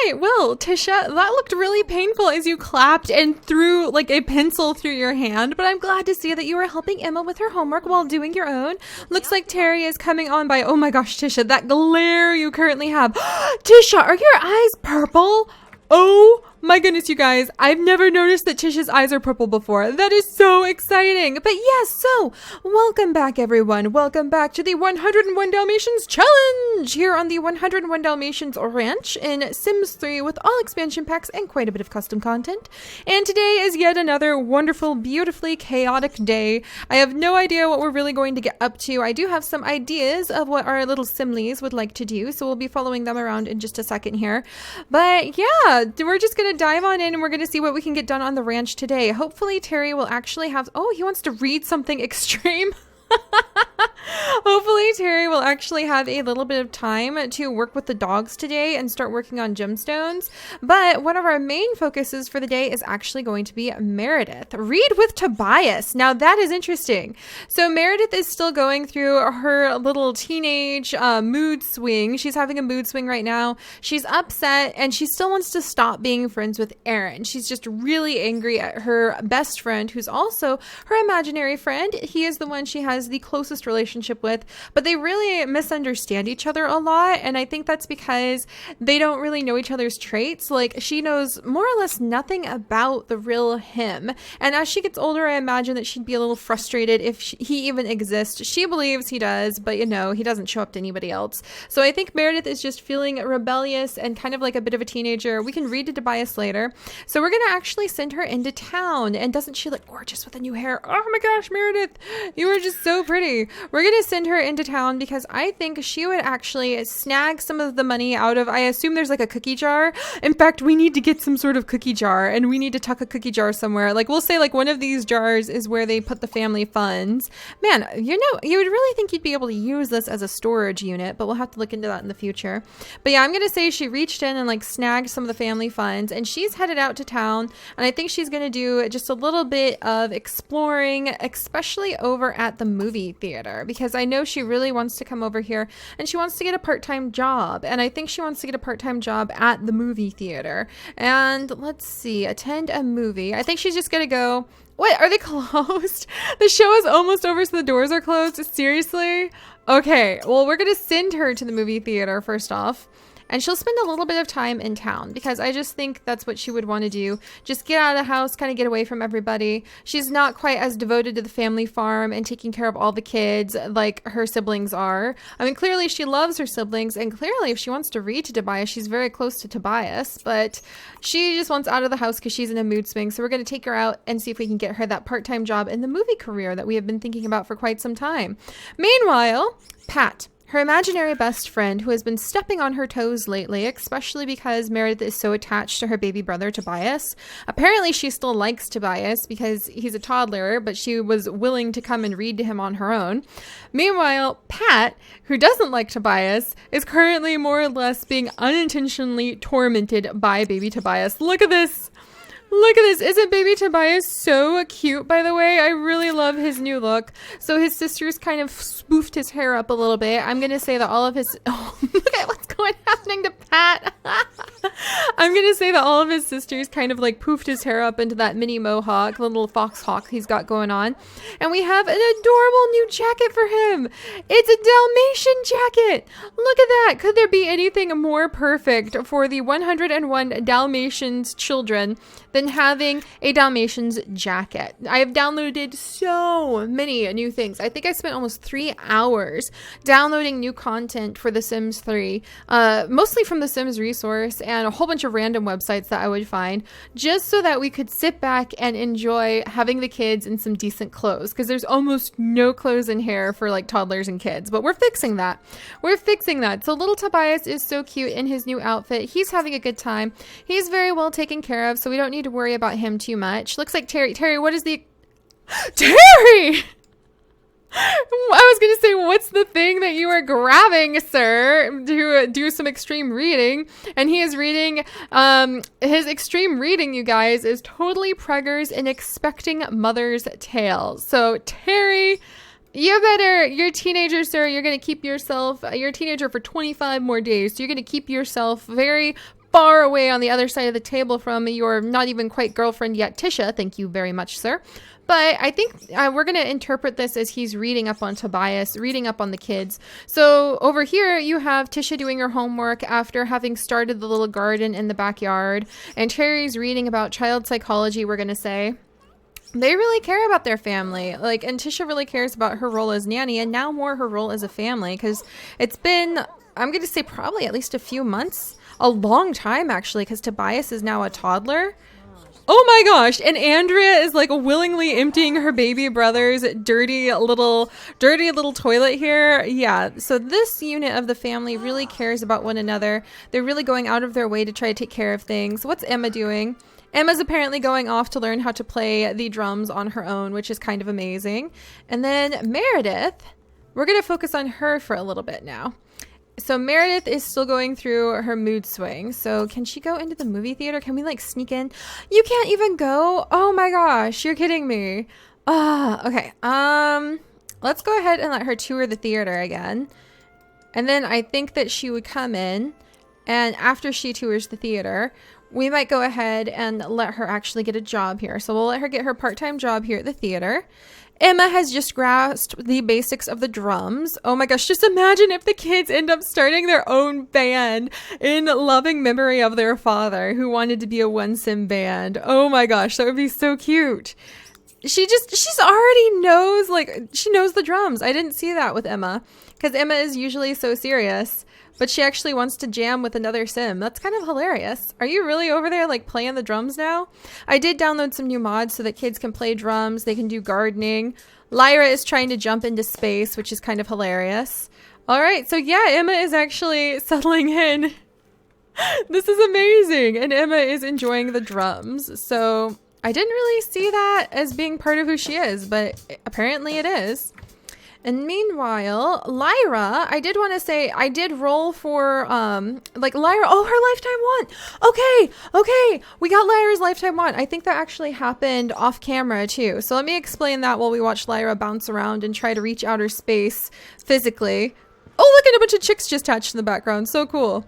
right. Well, Tisha, that looked really painful as you clapped and threw like a pencil through your hand, but I'm glad to see that you were helping Emma with her homework while doing your own. Looks like Terry is coming on by. Oh my gosh, Tisha, that glare you currently have. Tisha, are your eyes purple? Oh my goodness, you guys. I've never noticed that Tisha's eyes are purple before. That is so exciting. But yes, so welcome back, everyone. Welcome back to the 101 Dalmatians Challenge here on the 101 Dalmatians Ranch in Sims 3 with all expansion packs and quite a bit of custom content. And today is yet another wonderful, beautifully chaotic day. I have no idea what we're really going to get up to. I do have some ideas of what our little Simlies would like to do, so we'll be following them around in just a second here. But yeah, we're just going to dive on in and we're going to see what we can get done on the ranch today. Hopefully Terry will actually have... Oh, he wants to read something extreme. Hopefully Terry will actually have a little bit of time to work with the dogs today and start working on gemstones. But one of our main focuses for the day is actually going to be Meridith. Read with Tobias. Now that is interesting. So Meridith is still going through her little teenage mood swing. She's having a mood swing right now. She's upset and she still wants to stop being friends with Aaron. She's just really angry at her best friend, who's also her imaginary friend. He is the one she has the closest relationship with, but they really misunderstand each other a lot, and I think that's because they don't really know each other's traits. Like, she knows more or less nothing about the real him, and as she gets older, I imagine that she'd be a little frustrated if he even exists. She believes he does, but you know, he doesn't show up to anybody else. So I think Meridith is just feeling rebellious and kind of like a bit of a teenager. We can read to Tobias later. So we're gonna actually send her into town, and doesn't she look gorgeous with the new hair? Oh my gosh, Meridith, you are just so pretty. We're gonna send her into town because I think she would actually snag some of the money out of, I assume there's like a cookie jar. In fact, we need to get some sort of cookie jar, and we need to tuck a cookie jar somewhere. Like, we'll say like one of these jars is where they put the family funds. Man, you know, you would really think you'd be able to use this as a storage unit, but we'll have to look into that in the future. But yeah, I'm gonna say she reached in and like snagged some of the family funds, and she's headed out to town, and I think she's gonna do just a little bit of exploring, especially over at the movie theater, because I know she really wants to come over here and she wants to get a part-time job, and I think she wants to get a part-time job at the movie theater. And let's see, attend a movie. I think she's just gonna go. What, are they closed? The show is almost over, so the doors are closed. Seriously? Okay, well, we're gonna send her to the movie theater first off, and she'll spend a little bit of time in town because I just think that's what she would want to do. Just get out of the house, kind of get away from everybody. She's not quite as devoted to the family farm and taking care of all the kids like her siblings are. I mean, clearly she loves her siblings, and clearly if she wants to read to Tobias, she's very close to Tobias, but she just wants out of the house because she's in a mood swing. So we're going to take her out and see if we can get her that part-time job in the movie career that we have been thinking about for quite some time. Meanwhile, Pat, her imaginary best friend, who has been stepping on her toes lately, especially because Meredith is so attached to her baby brother Tobias. Apparently she still likes Tobias because he's a toddler, but she was willing to come and read to him on her own. Meanwhile, Pat, who doesn't like Tobias, is currently more or less being unintentionally tormented by baby Tobias. Look at this! Look at this. Isn't baby Tobias so cute, by the way? I really love his new look. So his sisters kind of spoofed his hair up a little bit. I'm going to say that all of his... Oh, look at what's happening to Pat. I'm going to say that all of his sisters kind of like poofed his hair up into that mini mohawk, the little fox hawk he's got going on. And we have an adorable new jacket for him. It's a Dalmatian jacket. Look at that. Could there be anything more perfect for the 101 Dalmatians children than having a Dalmatians jacket? I have downloaded so many new things. I think I spent almost 3 hours downloading new content for The Sims 3, mostly from the Sims resource and a whole bunch of random websites that I would find, just so that we could sit back and enjoy having the kids in some decent clothes, because there's almost no clothes in here for like toddlers and kids, but we're fixing that. We're fixing that. So little Tobias is so cute in his new outfit. He's having a good time. He's very well taken care of, so we don't need to worry about him too much. Looks like Terry, what is the... Terry! I was going to say, what's the thing that you are grabbing, sir, to do some extreme reading? And he is reading, his extreme reading, you guys, is Totally Preggers and Expecting Mother's Tale. So, Terry, you're a teenager, sir. You're going to keep yourself, you're a teenager for 25 more days. So you're going to keep yourself very far away on the other side of the table from your not even quite girlfriend yet, Tisha. Thank you very much, sir. But I think we're going to interpret this as he's reading up on Tobias, reading up on the kids. So over here, you have Tisha doing her homework after having started the little garden in the backyard. And Terry's reading about child psychology, we're going to say. They really care about their family. Like, and Tisha really cares about her role as nanny, and now more her role as a family. Because it's been, I'm going to say probably at least a few months. A long time, actually, because Tobias is now a toddler. Oh my gosh, and Andrea is like willingly emptying her baby brother's dirty little toilet here. Yeah, so this unit of the family really cares about one another. They're really going out of their way to try to take care of things. What's Emma doing? Emma's apparently going off to learn how to play the drums on her own, which is kind of amazing. And then Meridith, we're going to focus on her for a little bit now. So Meridith is still going through her mood swing. So can she go into the movie theater? Can we like sneak in? You can't even go? Oh my gosh, you're kidding me. Okay. Let's go ahead and let her tour the theater again. And then I think that she would come in, and after she tours the theater, we might go ahead and let her actually get a job here. So we'll let her get her part-time job here at the theater. Emma has just grasped the basics of the drums. Oh my gosh, just imagine if the kids end up starting their own band in loving memory of their father who wanted to be a one-sim band. Oh my gosh, that would be so cute. She's already knows, like, she knows the drums. I didn't see that with Emma because Emma is usually so serious. But she actually wants to jam with another sim. That's kind of hilarious. Are you really over there like playing the drums now? I did download some new mods so that kids can play drums. They can do gardening. Lyra is trying to jump into space, which is kind of hilarious. All right. So yeah, Emma is actually settling in. This is amazing. And Emma is enjoying the drums. So I didn't really see that as being part of who she is, but apparently it is. And meanwhile, Lyra, I did want to say, I did roll for, like, Lyra, oh, her lifetime wand. Okay, we got Lyra's lifetime wand. I think that actually happened off camera, too. So let me explain that while we watch Lyra bounce around and try to reach outer space physically. Oh, look at a bunch of chicks just hatched in the background. So cool.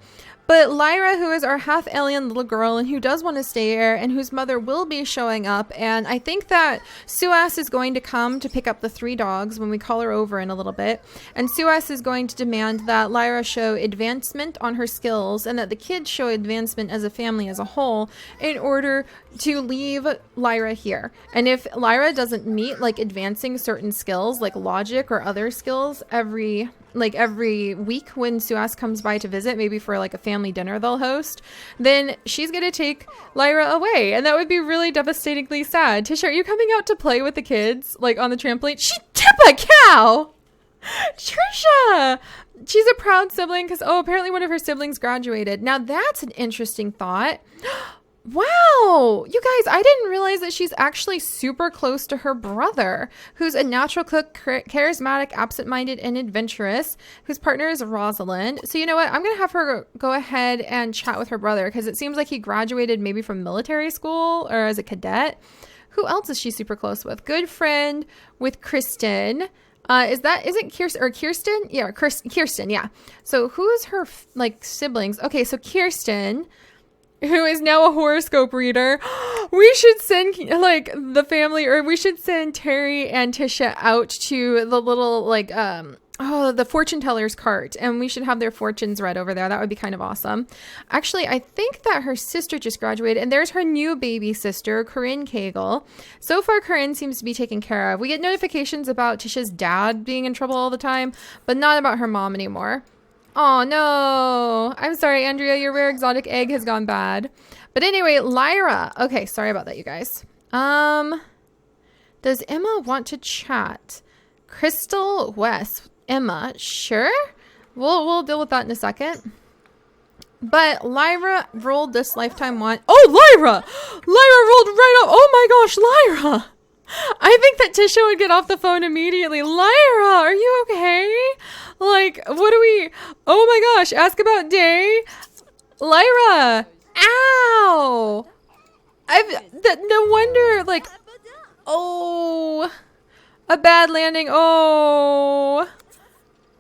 But Lyra, who is our half-alien little girl and who does want to stay here and whose mother will be showing up. And I think that Suas is going to come to pick up the 3 dogs when we call her over in a little bit. And Suas is going to demand that Lyra show advancement on her skills and that the kids show advancement as a family as a whole in order to leave Lyra here. And if Lyra doesn't meet like advancing certain skills like logic or other skills every week when Suas comes by to visit, maybe for like a family dinner they'll host, then she's gonna take Lyra away, and that would be really devastatingly sad. Tisha, are you coming out to play with the kids like on the trampoline? She tip a cow. Trisha, she's a proud sibling because apparently one of her siblings graduated. Now that's an interesting thought. Wow, you guys, I didn't realize that she's actually super close to her brother, who's a natural cook, charismatic, absent-minded, and adventurous, whose partner is Rosalind. So you know what? I'm going to have her go ahead and chat with her brother, because it seems like he graduated maybe from military school or as a cadet. Who else is she super close with? Good friend with Kristen. Isn't Kirsten? Yeah, Kirsten, yeah. So who's her, siblings? Okay, so Kirsten, who is now a horoscope reader. We should send the family, or we should send Terry and Tisha out to the little the fortune teller's cart, and we should have their fortunes read over there. That would be kind of awesome. Actually, I think that her sister just graduated, and there's her new baby sister, Corinne Cagle. So far, Corinne seems to be taken care of. We get notifications about Tisha's dad being in trouble all the time, but not about her mom anymore. Oh no, I'm sorry, Andrea, your rare exotic egg has gone bad. But anyway, Lyra. Okay, sorry about that, you guys. Does Emma want to chat? Crystal, Wes, Emma, sure. We'll deal with that in a second. But Lyra rolled this lifetime wand. Oh, Lyra! Lyra rolled right up. Oh my gosh, Lyra! I think that Tisha would get off the phone immediately. Lyra, are you okay? What do we... Oh my gosh, ask about Day. Lyra! Ow! No wonder, oh... A bad landing. Oh...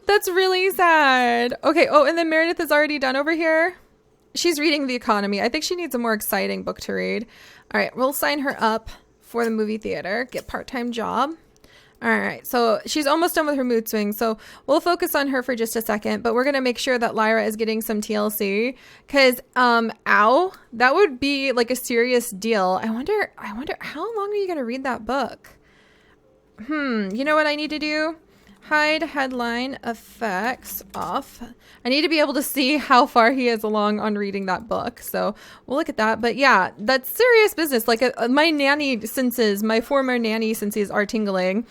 That's really sad. Okay, and then Meridith is already done over here. she's reading The Economy. I think she needs a more exciting book to read. All right, we'll sign her up for the movie theater, get part-time job. All right, so she's almost done with her Moodswings, so we'll focus on her for just a second, but we're going to make sure that Lyra is getting some TLC, because, ow, that would be like a serious deal. I wonder, how long are you going to read that book? You know what I need to do? Hide headline effects off. I need to be able to see how far he is along on reading that book. So we'll look at that. But yeah, that's serious business. Like my nanny senses, my former nanny senses are tingling.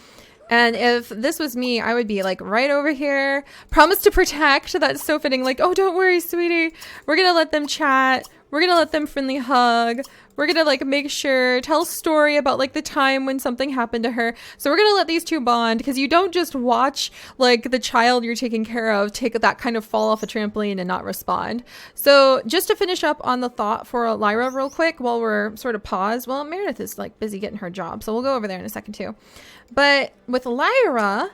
And if this was me, I would be like right over here. Promise to protect. That's so fitting. Like, oh, don't worry, sweetie. We're going to let them chat. We're going to let them friendly hug. We're going to like make sure, tell a story about like the time when something happened to her. So we're going to let these two bond, because you don't just watch like the child you're taking care of take that kind of fall off a trampoline and not respond. So just to finish up on the thought for Lyra real quick while we're sort of paused. Well, Meridith is like busy getting her job, so we'll go over there in a second too. But with Lyra,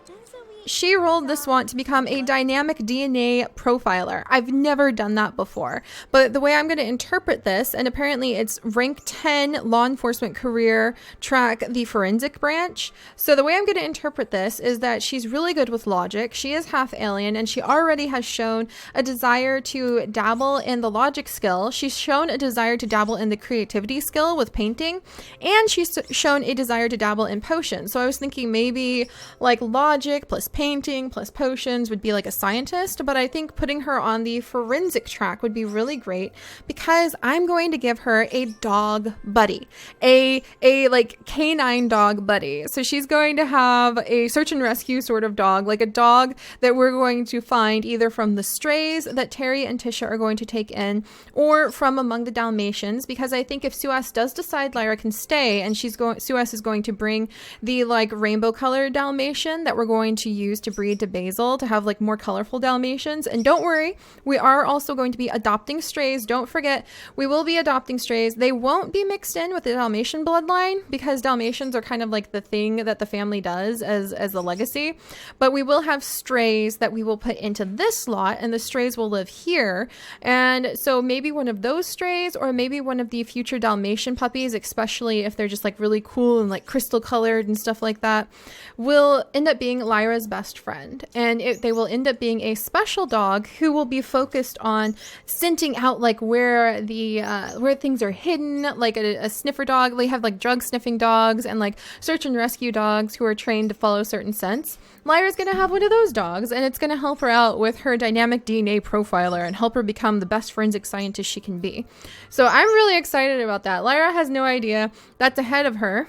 she rolled this want to become a dynamic DNA profiler. I've never done that before, but the way I'm going to interpret this, and apparently it's rank 10 law enforcement career track, the forensic branch. So the way I'm going to interpret this is that she's really good with logic. She is half alien, and she already has shown a desire to dabble in the logic skill. She's shown a desire to dabble in the creativity skill with painting, and she's shown a desire to dabble in potions. So I was thinking maybe like logic plus painting plus potions would be like a scientist, but I think putting her on the forensic track would be really great, because I'm going to give her a dog buddy, a like canine dog buddy. So she's going to have a search and rescue sort of dog, like a dog that we're going to find either from the strays that Terry and Tisha are going to take in, or from among the Dalmatians, because I think if Suas does decide Lyra can stay, and Suas is going to bring the like rainbow colored Dalmatian that we're going to use to breed to Basil to have like more colorful Dalmatians. And don't worry, we are also going to be adopting strays. Don't forget, we will be adopting strays. They won't be mixed in with the Dalmatian bloodline, because Dalmatians are kind of like the thing that the family does as the legacy. But we will have strays that we will put into this lot, and the strays will live here. And so maybe one of those strays, or maybe one of the future Dalmatian puppies, especially if they're just like really cool and like crystal colored and stuff like that, will end up being Lyra's best friend. And they will end up being a special dog who will be focused on scenting out like where things are hidden, like a sniffer dog. They have like drug sniffing dogs and like search and rescue dogs who are trained to follow certain scents. Lyra's going to have one of those dogs, and it's going to help her out with her dynamic DNA profiler and help her become the best forensic scientist she can be. So I'm really excited about that. Lyra has no idea that's ahead of her.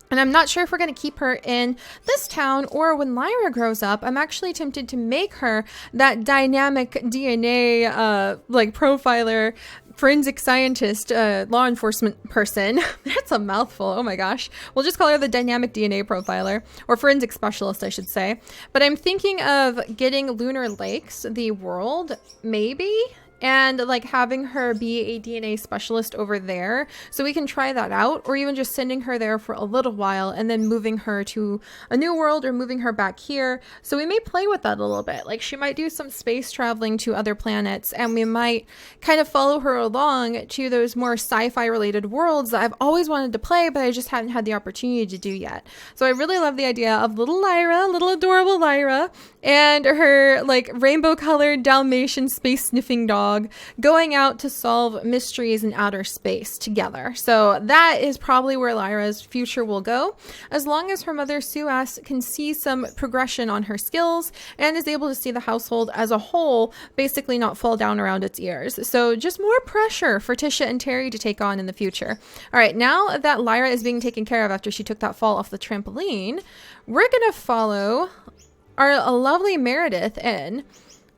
And I'm not sure if we're going to keep her in this town, or when Lyra grows up, I'm actually tempted to make her that dynamic DNA like profiler, forensic scientist, law enforcement person. That's a mouthful. Oh my gosh. We'll just call her the dynamic DNA profiler, or forensic specialist, I should say. But I'm thinking of getting Lunar Lakes, the world, maybe, and like having her be a DNA specialist over there, so we can try that out, or even just sending her there for a little while and then moving her to a new world, or moving her back here. So we may play with that a little bit. Like she might do some space traveling to other planets, and we might kind of follow her along to those more sci-fi related worlds that I've always wanted to play, but I just haven't had the opportunity to do yet. So I really love the idea of little Lyra, little adorable Lyra, and her like rainbow colored Dalmatian space sniffing dog going out to solve mysteries in outer space together. So that is probably where Lyra's future will go, as long as her mother Suas can see some progression on her skills and is able to see the household as a whole basically not fall down around its ears. So just more pressure for Tisha and Terry to take on in the future. All right, now that Lyra is being taken care of after she took that fall off the trampoline, we're going to follow our lovely Meridith in.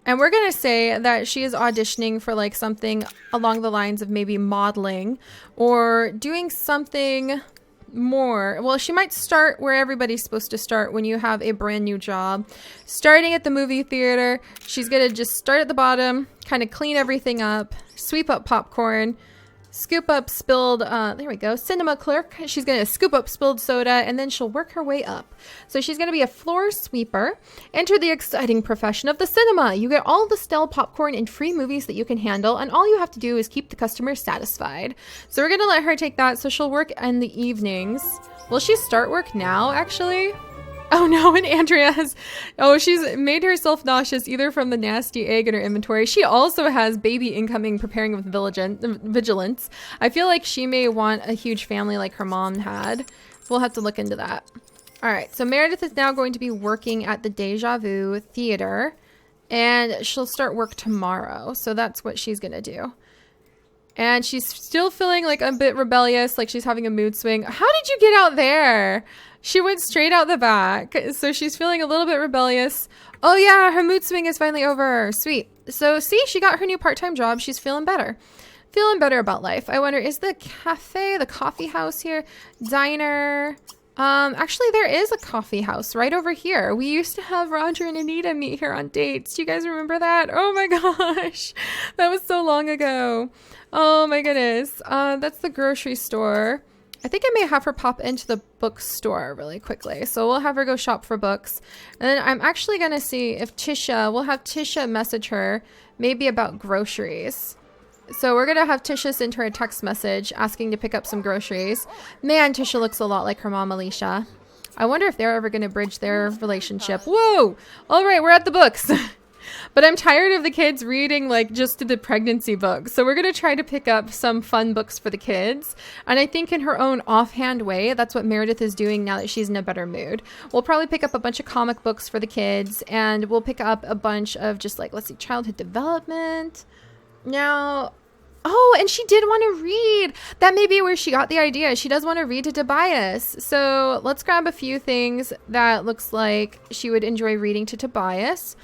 And we're going to say that she is auditioning for like something along the lines of maybe modeling, or doing something more. Well, she might start where everybody's supposed to start when you have a brand new job. Starting at the movie theater, she's going to just start at the bottom, kind of clean everything up, sweep up popcorn, scoop up spilled, there we go, cinema clerk. She's going to scoop up spilled soda, and then she'll work her way up. So she's going to be a floor sweeper. Enter the exciting profession of the cinema. You get all the stale popcorn and free movies that you can handle, and all you have to do is keep the customers satisfied. So we're going to let her take that, so she'll work in the evenings. Will she start work now, actually? Oh no, and Andrea has, she's made herself nauseous either from the nasty egg in her inventory. She also has baby incoming preparing with vigilance. I feel like she may want a huge family like her mom had. We'll have to look into that. All right, so Meridith is now going to be working at the Deja Vu Theater, and she'll start work tomorrow. So that's what she's gonna do. And she's still feeling like a bit rebellious, like she's having a mood swing. How did you get out there? She went straight out the back. So she's feeling a little bit rebellious. Oh yeah, her mood swing is finally over. Sweet. So see, she got her new part-time job. She's feeling better. Feeling better about life. I wonder, is the cafe, the coffee house here? Diner. Actually there is a coffee house right over here. We used to have Roger and Anita meet here on dates. Do you guys remember that? Oh my gosh. That was so long ago. Oh my goodness. That's the grocery store. I think I may have her pop into the bookstore really quickly. So we'll have her go shop for books. And then I'm actually going to see if we'll have Tisha message her maybe about groceries. So we're going to have Tisha send her a text message asking to pick up some groceries. Man, Tisha looks a lot like her mom, Alicia. I wonder if they're ever going to bridge their relationship. Whoa! All right, we're at the books. But I'm tired of the kids reading like just the pregnancy books. So we're going to try to pick up some fun books for the kids. And I think in her own offhand way, that's what Meridith is doing now that she's in a better mood. We'll probably pick up a bunch of comic books for the kids. And we'll pick up a bunch of just like, let's see, childhood development. Now, oh, and she did want to read. That may be where she got the idea. She does want to read to Tobias. So let's grab a few things that looks like she would enjoy reading to Tobias.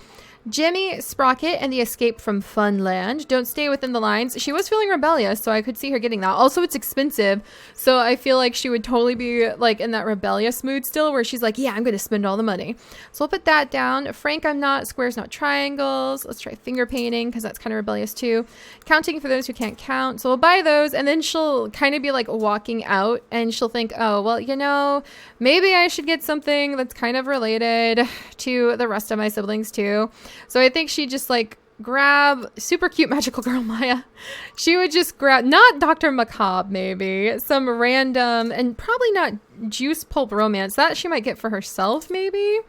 Jimmy, Sprocket, and the Escape from Funland. Don't stay within the lines. She was feeling rebellious, so I could see her getting that. Also, it's expensive, so I feel like she would totally be like in that rebellious mood still, where she's like, yeah, I'm going to spend all the money. So we'll put that down. Frank, I'm not. Squares, not triangles. Let's try finger painting, because that's kind of rebellious too. Counting for those who can't count. So we'll buy those, and then she'll kind of be like walking out, and she'll think, oh, well, you know, maybe I should get something that's kind of related to the rest of my siblings too. So I think she'd just like grab super cute magical girl Maya. She would just grab, not Dr. Macabre, maybe some random, and probably not juice pulp romance. That she might get for herself, maybe.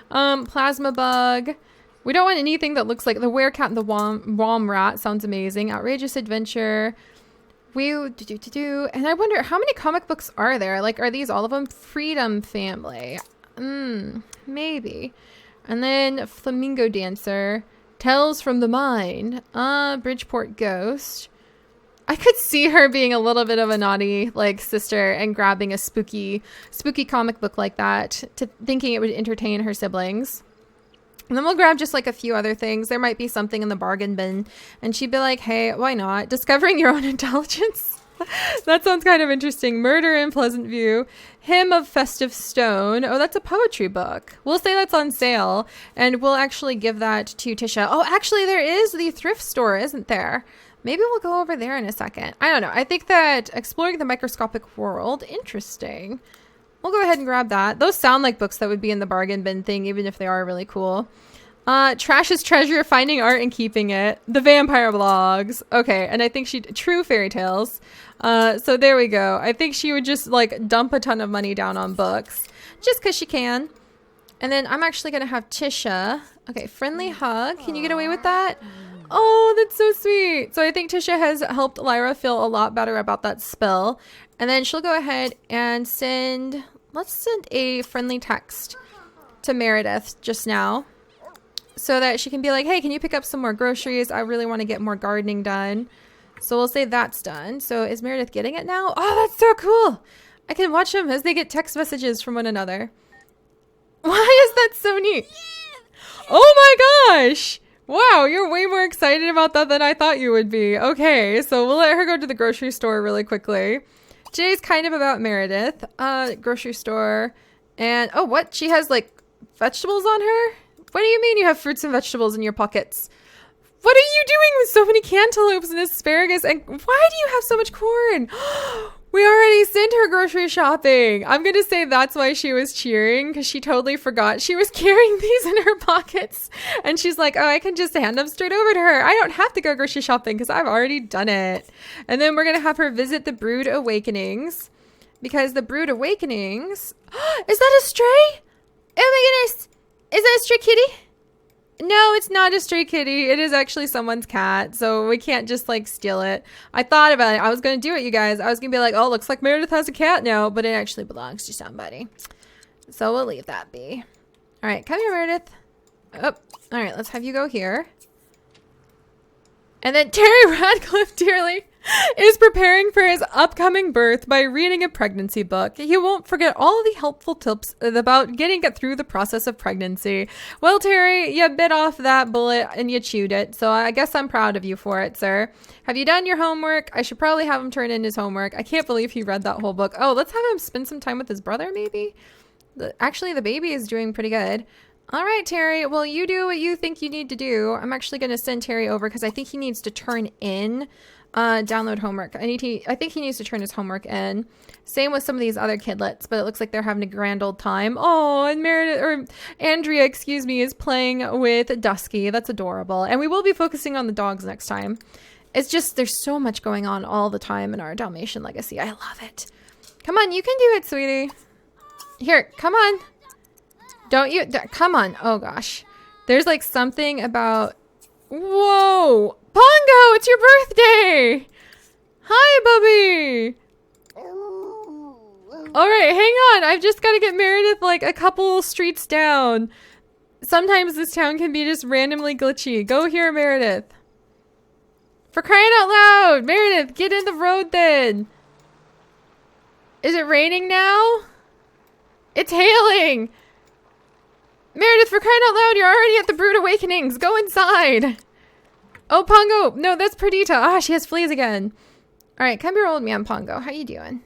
Plasma bug. We don't want anything that looks like the werecat and the wom rat. Sounds amazing. Outrageous adventure. And I wonder, how many comic books are there? Like, are these all of them? Freedom Family. Maybe. And then Flamingo Dancer, Tales from the Mind, Bridgeport Ghost. I could see her being a little bit of a naughty like sister and grabbing a spooky comic book like that, thinking it would entertain her siblings. And then we'll grab just like a few other things. There might be something in the bargain bin, and she'd be like, hey, why not? Discovering Your Own Intelligence. That sounds kind of interesting. Murder in Pleasant View. Hymn of Festive Stone. Oh, that's a poetry book. We'll say that's on sale, and we'll actually give that to Tisha. Oh, actually, there is the thrift store, isn't there? Maybe we'll go over there in a second. I don't know. I think that Exploring the Microscopic World, interesting. We'll go ahead and grab that. Those sound like books that would be in the bargain bin thing, even if they are really cool. Trash is Treasure, Finding Art and Keeping It. The Vampire Blogs. Okay, and I think True Fairy Tales. So there we go. I think she would just like dump a ton of money down on books just because she can. And then I'm actually going to have Tisha. Okay, Friendly Hug. Can you get away with that? Oh, that's so sweet. So I think Tisha has helped Lyra feel a lot better about that spill. And then she'll go ahead and let's send a friendly text to Meridith just now, so that she can be like, hey, can you pick up some more groceries? I really want to get more gardening done. So we'll say that's done. So is Meridith getting it now? Oh, that's so cool. I can watch them as they get text messages from one another. Why is that so neat? Oh my gosh. Wow, you're way more excited about that than I thought you would be. Okay, so we'll let her go to the grocery store really quickly. Today's kind of about Meridith. Grocery store. And, oh, what? She has, like, vegetables on her? What do you mean you have fruits and vegetables in your pockets? What are you doing with so many cantaloupes and asparagus? And why do you have so much corn? We already sent her grocery shopping. I'm going to say that's why she was cheering, because she totally forgot she was carrying these in her pockets. And she's like, oh, I can just hand them straight over to her. I don't have to go grocery shopping because I've already done it. And then we're going to have her visit the Brood Awakenings, because the Brood Awakenings... Is that a stray? Oh my goodness. Is that a stray kitty? No, it's not a stray kitty. It is actually someone's cat, so we can't just like steal it. I thought about it. I was going to do it, you guys. I was going to be like, oh, looks like Meridith has a cat now, but it actually belongs to somebody. So we'll leave that be. All right, come here, Meridith. Oh, all right, let's have you go here. And then Terry Radcliffe dearly is preparing for his upcoming birth by reading a pregnancy book. He won't forget all the helpful tips about getting it through the process of pregnancy. Well, Terry, you bit off that bullet and you chewed it, so I guess I'm proud of you for it, sir. Have you done your homework? I should probably have him turn in his homework. I can't believe he read that whole book. Oh, let's have him spend some time with his brother, maybe? Actually, the baby is doing pretty good. All right, Terry. Well, you do what you think you need to do. I'm actually going to send Terry over because I think he needs to turn in download homework. I think he needs to turn his homework in. Same with some of these other kidlets, but it looks like they're having a grand old time. Oh, and Andrea, excuse me, is playing with Dusky. That's adorable. And we will be focusing on the dogs next time. It's just there's so much going on all the time in our Dalmatian legacy. I love it. Come on, you can do it, sweetie. Here, come on. Don't you? Come on. Oh, gosh. There's like something about... Whoa! Pongo, it's your birthday! Hi, Bubby! Alright, hang on. I've just got to get Meridith like a couple streets down. Sometimes this town can be just randomly glitchy. Go here, Meridith. For crying out loud! Meridith, get in the road then! Is it raining now? It's hailing! Meridith, for crying out loud, you're already at the Brood Awakenings. Go inside. Oh, Pongo. No, that's Perdita. Ah, she has fleas again. All right, come here, old man Pongo. How you doing?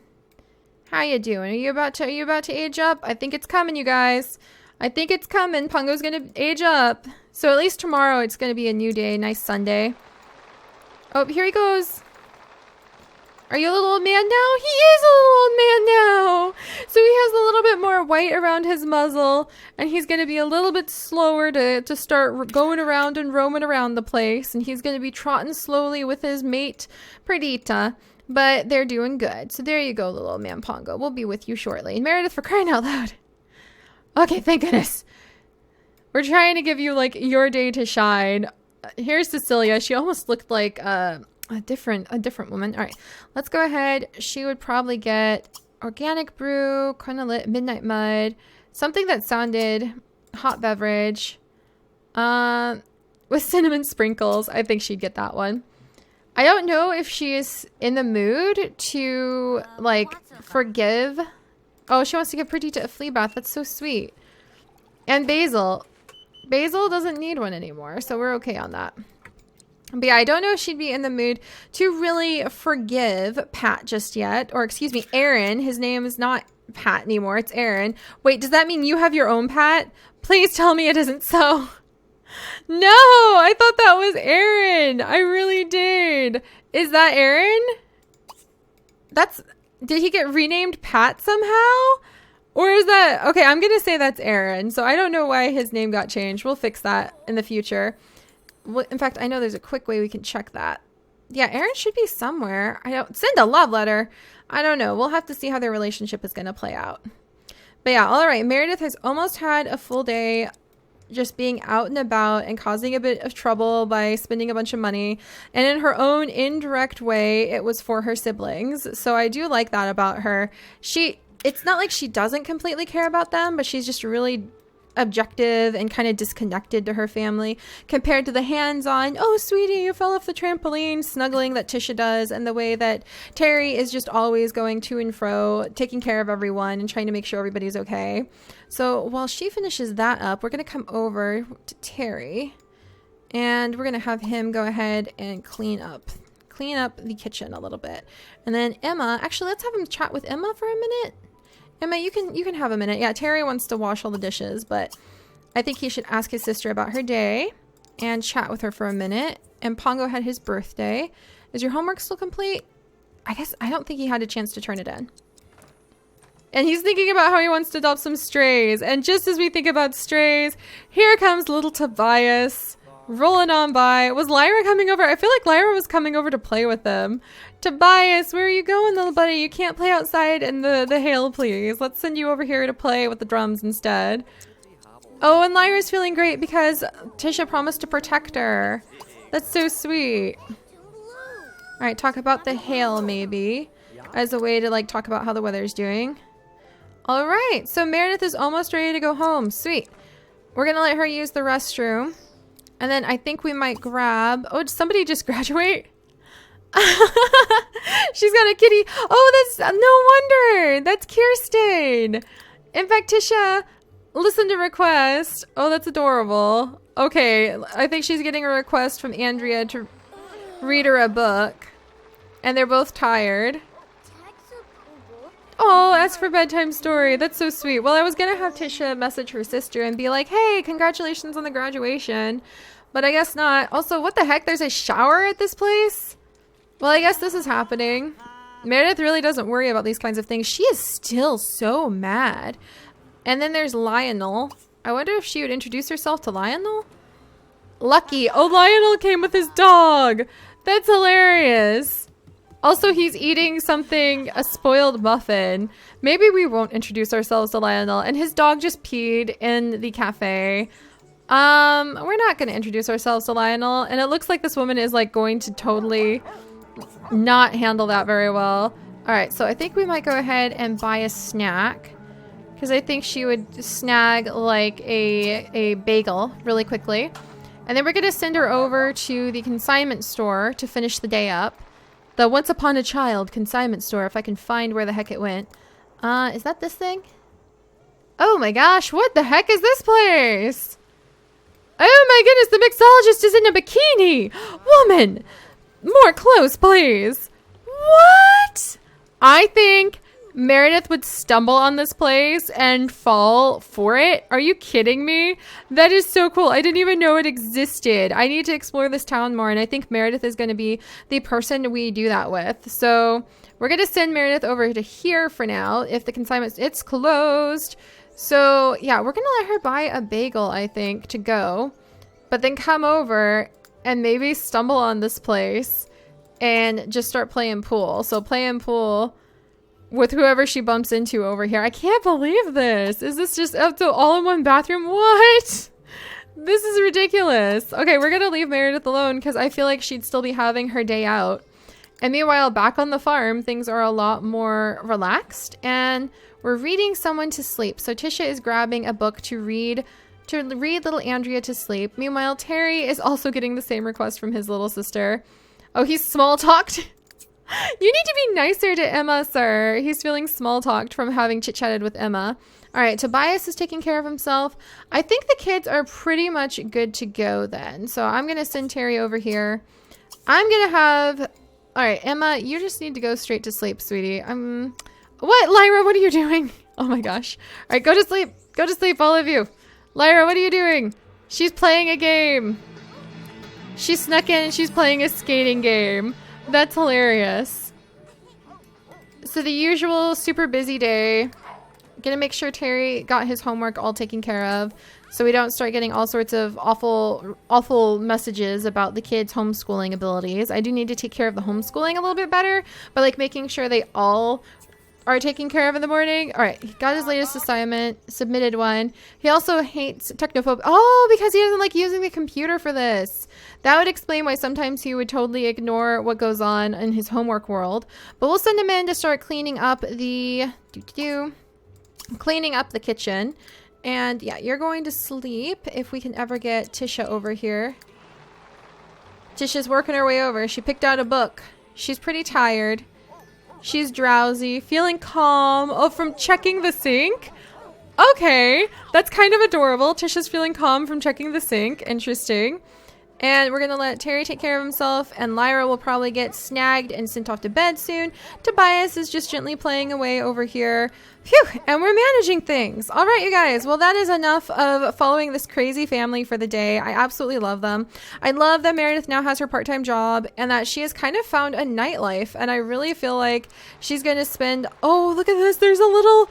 How you doing? Are you about to age up? I think it's coming, you guys. I think it's coming. Pongo's going to age up. So at least tomorrow it's going to be a new day. Nice Sunday. Oh, here he goes. Are you a little old man now? He is a little old man now. So he has a little bit more white around his muzzle, and he's going to be a little bit slower to start going around and roaming around the place. And he's going to be trotting slowly with his mate, Perdita. But they're doing good. So there you go, little old man Pongo. We'll be with you shortly. And Meridith, for crying out loud. Okay, thank goodness. We're trying to give you, like, your day to shine. Here's Cecilia. She almost looked like... a different woman. All right, let's go ahead. She would probably get organic brew, kind of lit, midnight mud, something that sounded hot beverage, with cinnamon sprinkles. I think she'd get that one. I don't know if she is in the mood to like forgive. Oh, she wants to give Perdita a flea bath. That's so sweet. And Basil. Basil doesn't need one anymore, so we're okay on that. But yeah, I don't know if she'd be in the mood to really forgive Pat just yet. Or excuse me, Aaron. His name is not Pat anymore. It's Aaron. Wait, does that mean you have your own Pat? Please tell me it isn't so. No, I thought that was Aaron. I really did. Is that Aaron? Did he get renamed Pat somehow? Or is that... Okay, I'm going to say that's Aaron. So I don't know why his name got changed. We'll fix that in the future. In fact, I know there's a quick way we can check that. Yeah, Aaron should be somewhere. Send a love letter. I don't know. We'll have to see how their relationship is going to play out. But yeah, all right. Meridith has almost had a full day just being out and about and causing a bit of trouble by spending a bunch of money. And in her own indirect way, it was for her siblings. So I do like that about her. It's not like she doesn't completely care about them, but she's just really objective and kind of disconnected to her family compared to the hands-on, oh sweetie, you fell off the trampoline snuggling that Tisha does, and the way that Terry is just always going to and fro, taking care of everyone and trying to make sure everybody's okay. So while she finishes that up, we're going to come over to Terry and we're going to have him go ahead and clean up the kitchen a little bit. And then Emma, actually let's have him chat with Emma for a minute. Emma, you can have a minute. Yeah, Terry wants to wash all the dishes, but I think he should ask his sister about her day. and chat with her for a minute. And Pongo had his birthday. Is your homework still complete? I don't think he had a chance to turn it in. And he's thinking about how he wants to adopt some strays. And just as we think about strays, here comes little Tobias rolling on by. Was Lyra coming over? I feel like Lyra was coming over to play with them. Tobias, where are you going, little buddy? You can't play outside in the hail, please. Let's send you over here to play with the drums instead. Oh, and Lyra's feeling great because Tisha promised to protect her. That's so sweet. All right, talk about the hail maybe as a way to like talk about how the weather's doing. All right, so Meridith is almost ready to go home. Sweet. We're gonna let her use the restroom. And then I think we might grab, oh, did somebody just graduate? She's got a kitty. Oh, that's no wonder. That's Kirsten. In fact, Tisha, listen to request. Oh, that's adorable. Okay, I think she's getting a request from Andrea to read her a book. And they're both tired. Oh, as for bedtime story. That's so sweet. Well, I was gonna have Tisha message her sister and be like, hey, congratulations on the graduation. But I guess not. Also, what the heck? There's a shower at this place? Well, I guess this is happening. Meridith really doesn't worry about these kinds of things. She is still so mad. And then there's Lionel. I wonder if she would introduce herself to Lionel? Lucky. Oh, Lionel came with his dog. That's hilarious. Also, he's eating something, a spoiled muffin. Maybe we won't introduce ourselves to Lionel. And his dog just peed in the cafe. We're not going to introduce ourselves to Lionel. And it looks like this woman is like going to totally not handle that very well. All right, so I think we might go ahead and buy a snack. Because I think she would snag like a bagel really quickly. And then we're going to send her over to the consignment store to finish the day up. The Once Upon a Child consignment store, if I can find where the heck it went. Is that this thing? Oh my gosh, what the heck is this place? Oh my goodness, the mixologist is in a bikini! Woman! More clothes, please! What? I think Meridith would stumble on this place and fall for it. Are you kidding me? That is so cool. I didn't even know it existed. I need to explore this town more, and I think Meridith is going to be the person we do that with. So we're going to send Meridith over to here for now. If the consignment, it's closed. So yeah, we're going to let her buy a bagel, I think, to go. But then come over and maybe stumble on this place and just start playing pool. So playing pool with whoever she bumps into over here. I can't believe this. Is this just up to all in one bathroom? What? This is ridiculous. Okay, we're gonna leave Meridith alone because I feel like she'd still be having her day out. And meanwhile, back on the farm, things are a lot more relaxed and we're reading someone to sleep. So Tisha is grabbing a book to read little Andrea to sleep. Meanwhile, Terry is also getting the same request from his little sister. Oh, he's small talked. You need to be nicer to Emma, sir. He's feeling small talked from having chit-chatted with Emma. All right, Tobias is taking care of himself. I think the kids are pretty much good to go then. So I'm going to send Terry over here. I'm going to have... All right, Emma, you just need to go straight to sleep, sweetie. What? Lyra, what are you doing? Oh my gosh. All right, go to sleep. Go to sleep, all of you. Lyra, what are you doing? She's playing a game. She snuck in and she's playing a skating game. That's hilarious. So the usual super busy day. Gonna make sure Terry got his homework all taken care of so we don't start getting all sorts of awful messages about the kids' homeschooling abilities. I do need to take care of the homeschooling a little bit better, but like making sure they all are taken care of in the morning. All right, he got his latest assignment, submitted one. He also hates technophobia. Oh, because he doesn't like using the computer for this. That would explain why sometimes he would totally ignore what goes on in his homework world. But we'll send him in to start cleaning up the cleaning up the kitchen. And yeah, you're going to sleep if we can ever get Tisha over here. Tisha's working her way over. She picked out a book. She's pretty tired. She's drowsy, feeling calm. Oh, from checking the sink? Okay, that's kind of adorable. Tisha's feeling calm from checking the sink. Interesting. And we're going to let Terry take care of himself, and Lyra will probably get snagged and sent off to bed soon. Tobias is just gently playing away over here. Phew, and we're managing things. All right, you guys. Well, that is enough of following this crazy family for the day. I absolutely love them. I love that Meridith now has her part-time job and that she has kind of found a nightlife. And I really feel like she's going to spend... Oh, look at this. There's a little...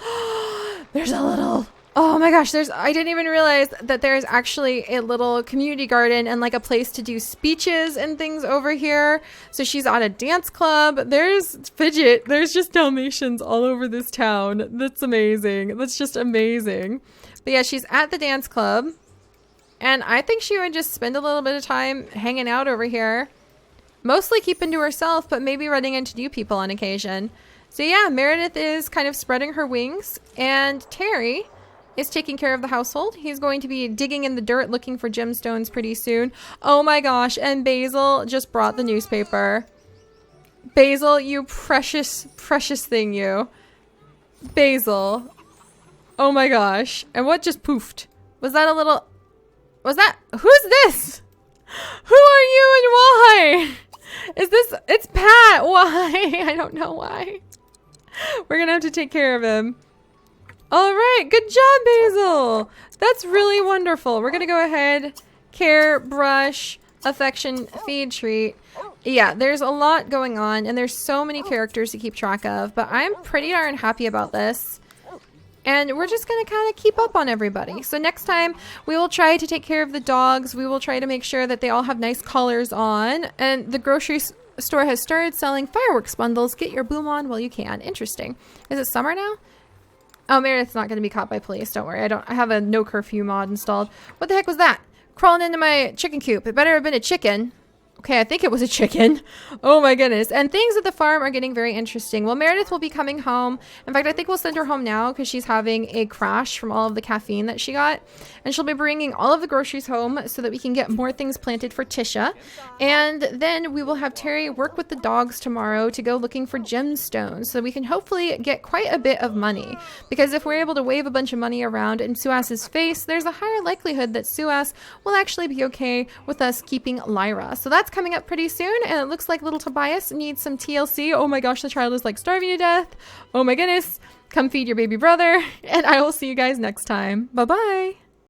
Oh my gosh, I didn't even realize that there's actually a little community garden and like a place to do speeches and things over here. So she's on a dance club. There's Fidget. There's just Dalmatians all over this town. That's amazing. That's just amazing. But yeah, she's at the dance club. And I think she would just spend a little bit of time hanging out over here. Mostly keeping to herself, but maybe running into new people on occasion. So yeah, Meridith is kind of spreading her wings. And Terry is taking care of the household. He's going to be digging in the dirt looking for gemstones pretty soon. Oh my gosh, and Basil just brought the newspaper. Basil, you precious, precious thing, you. Basil. Oh my gosh. And what just poofed? Was that a little... Was that... Who's this? Who are you and why? Is this... It's Pat. Why? I don't know why. We're gonna have to take care of him. All right, good job, Basil. That's really wonderful. We're gonna go ahead, care, brush, affection, feed, treat. Yeah, there's a lot going on, and there's so many characters to keep track of, but I'm pretty darn happy about this. And we're just gonna kind of keep up on everybody. So next time, we will try to take care of the dogs. We will try to make sure that they all have nice collars on, and the grocery store has started selling fireworks bundles. Get your boom on while you can. Interesting. Is it summer now? Oh, Meredith's not going to be caught by police. Don't worry. I have a no curfew mod installed. What the heck was that? Crawling into my chicken coop. It better have been a chicken. Okay, I think it was a chicken. Oh my goodness. And things at the farm are getting very interesting. Well, Meridith will be coming home. In fact, I think we'll send her home now because she's having a crash from all of the caffeine that she got. And she'll be bringing all of the groceries home so that we can get more things planted for Tisha. And then we will have Terry work with the dogs tomorrow to go looking for gemstones so we can hopefully get quite a bit of money. Because if we're able to wave a bunch of money around in Suas's face, there's a higher likelihood that Suas will actually be okay with us keeping Lyra. So that's coming up pretty soon, and it looks like little Tobias needs some TLC. Oh my gosh, the child is like starving to death. Oh my goodness. Come feed your baby brother, and I will see you guys next time. Bye-bye.